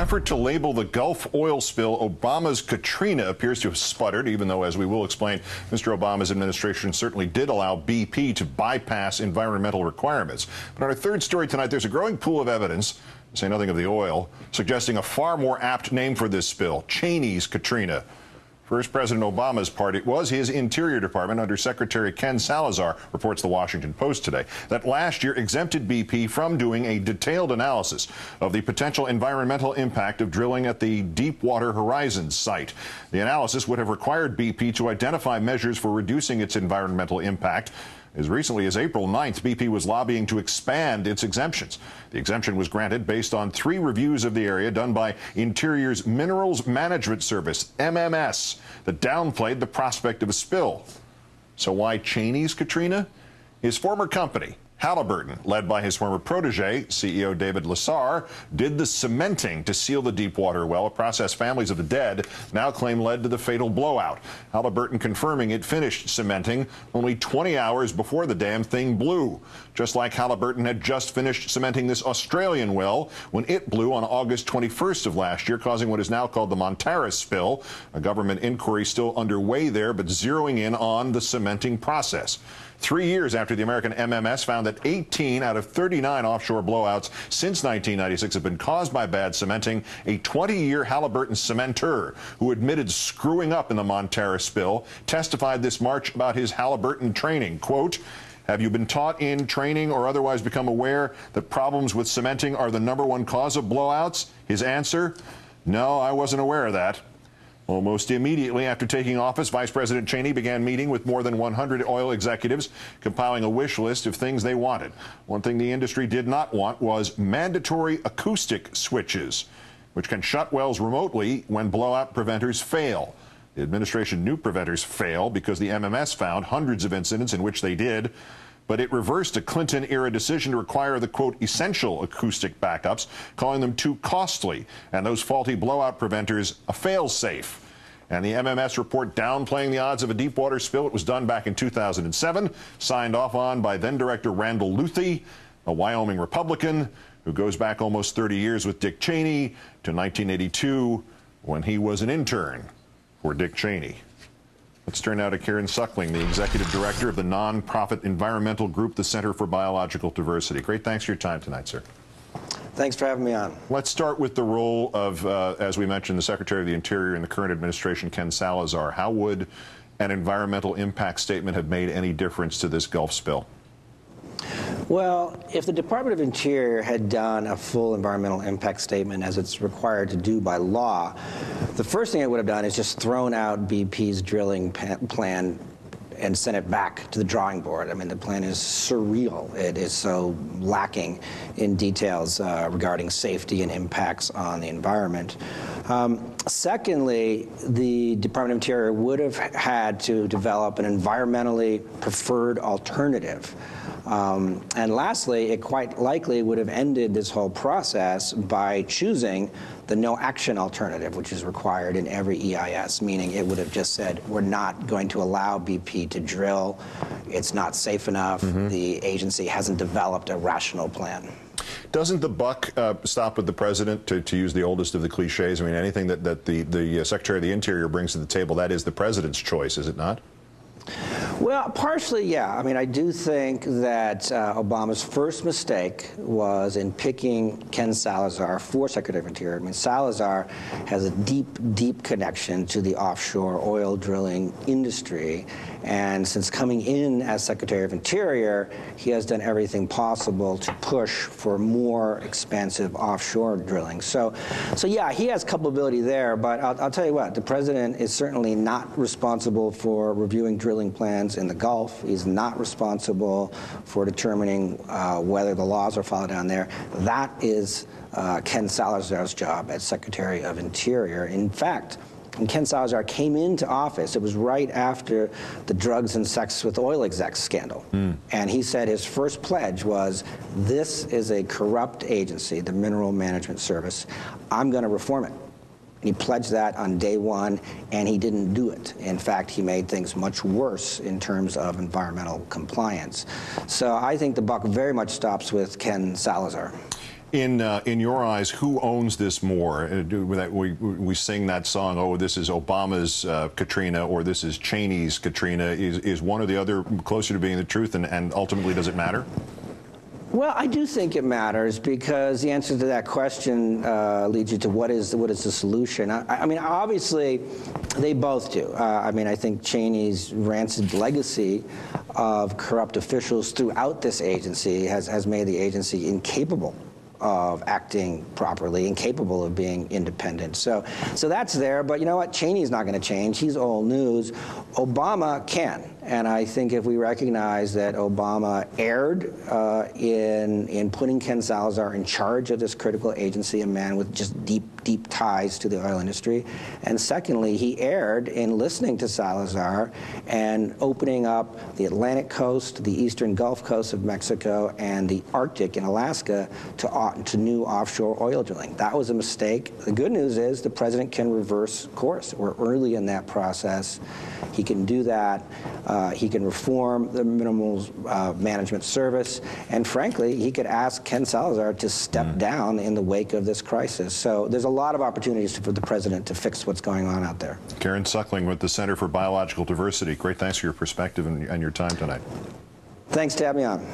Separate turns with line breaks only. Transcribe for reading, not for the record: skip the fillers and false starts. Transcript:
effort to label the Gulf oil spill Obama's Katrina appears to have sputtered, even though, as we will explain, Mr. Obama's administration certainly did allow BP to bypass environmental requirements. But on our third story tonight, there's a growing pool of evidence, to say nothing of the oil, suggesting a far more apt name for this spill, Cheney's Katrina. First President Obama's part, it was his Interior Department under Secretary Ken Salazar, reports the Washington Post today, that last year exempted BP from doing a detailed analysis of the potential environmental impact of drilling at the Deepwater Horizon site. The analysis would have required BP to identify measures for reducing its environmental impact. As recently as April 9th, BP was lobbying to expand its exemptions. The exemption was granted based on 3 reviews of the area done by Interior's Minerals Management Service, MMS, that downplayed the prospect of a spill. So why Cheney's Katrina? His former company, Halliburton, led by his former protege, CEO David Lassar, did the cementing to seal the Deepwater well, a process families of the dead now claim led to the fatal blowout. Halliburton confirming it finished cementing only 20 hours before the damn thing blew. Just like Halliburton had just finished cementing this Australian well when it blew on August 21st of last year, causing what is now called the Montara spill. A government inquiry still underway there, but zeroing in on the cementing process. 3 years after the American MMS found that 18 out of 39 offshore blowouts since 1996 have been caused by bad cementing, a 20-year Halliburton cementer who admitted screwing up in the Montara spill testified this March about his Halliburton training. Quote, "Have you been taught in training or otherwise become aware that problems with cementing are the #1 cause of blowouts?" His answer, "No, I wasn't aware of that." Almost immediately after taking office, Vice President Cheney began meeting with more than 100 oil executives, compiling a wish list of things they wanted. One thing the industry did not want was mandatory acoustic switches, which can shut wells remotely when blowout preventers fail. The administration knew preventers fail because the MMS found hundreds of incidents in which they did, but it reversed a Clinton-era decision to require the, quote, essential acoustic backups, calling them too costly, and those faulty blowout preventers a fail-safe. And the MMS report downplaying the odds of a deepwater spill. It was done back in 2007, signed off on by then-Director Randall Luthi, a Wyoming Republican who goes back almost 30 years with Dick Cheney to 1982 when he was an intern for Dick Cheney. Let's turn now to Karen Suckling, the executive director of the nonprofit environmental group, the Center for Biological Diversity. Great, thanks for your time tonight, sir.
Thanks for having me on.
Let's start with the role of, as we mentioned, the Secretary of the Interior in the current administration, Ken Salazar. How would an environmental impact statement have made any difference to this Gulf spill?
Well, if the Department of Interior had done a full environmental impact statement as it's required to do by law, the first thing it would have done is just thrown out BP's drilling plan and sent it back to the drawing board. I mean, the plan is surreal. It is so lacking in details regarding safety and impacts on the environment. Secondly, the Department of Interior would have had to develop an environmentally preferred alternative. And lastly, it quite likely would have ended this whole process by choosing the no-action alternative, which is required in every EIS, meaning it would have just said, we're not going to allow BP to drill, it's not safe enough, the agency hasn't developed a rational plan.
Doesn't the buck stop with the president, to use the oldest of the cliches? I mean, anything that the Secretary of the Interior brings to the table, that is the president's choice, is it not?
Well, partially, yeah. I mean, I do think that Obama's first mistake was in picking Ken Salazar for Secretary of Interior. I mean, Salazar has a deep, deep connection to the offshore oil drilling industry. And since coming in as Secretary of Interior, he has done everything possible to push for more expansive offshore drilling. So yeah, he has culpability there. But I'll tell you what, the president is certainly not responsible for reviewing drilling plans in the Gulf. He's not responsible for determining whether the laws are followed down there. That is Ken Salazar's job as Secretary of Interior. In fact, when Ken Salazar came into office, it was right after the drugs and sex with oil execs scandal. And he said his first pledge was, this is a corrupt agency, the Mineral Management Service. I'm going to reform it. And he pledged that on day one, and he didn't do it. In fact, he made things much worse in terms of environmental compliance. So I think the buck very much stops with Ken Salazar.
In your eyes, who owns this more? We sing that song, oh, this is Obama's Katrina, or this is Cheney's Katrina. Is one or the other closer to being the truth, and ultimately does it matter?
Well, I do think it matters, because the answer to that question leads you to what is the solution. I mean, obviously, they both do. I mean, I think Cheney's rancid legacy of corrupt officials throughout this agency has made the agency incapable of acting properly, incapable of being independent. So that's there, but you know what? Cheney's not going to change. He's old news. Obama can. And I think if we recognize that Obama erred in putting Ken Salazar in charge of this critical agency, a man with just deep ties to the oil industry, and secondly, he erred in listening to Salazar and opening up the Atlantic coast, the eastern Gulf coast of Mexico, and the Arctic in Alaska to new offshore oil drilling. That was a mistake. The good news is the president can reverse course. We're early in that process. He can do that. He can reform the Minerals Management Service, and frankly, he could ask Ken Salazar to step down in the wake of this crisis. So there's a lot of opportunities for the president to fix what's going on out there.
Karen Suckling with the Center for Biological Diversity. Great, thanks for your perspective and your time tonight.
Thanks for having me on.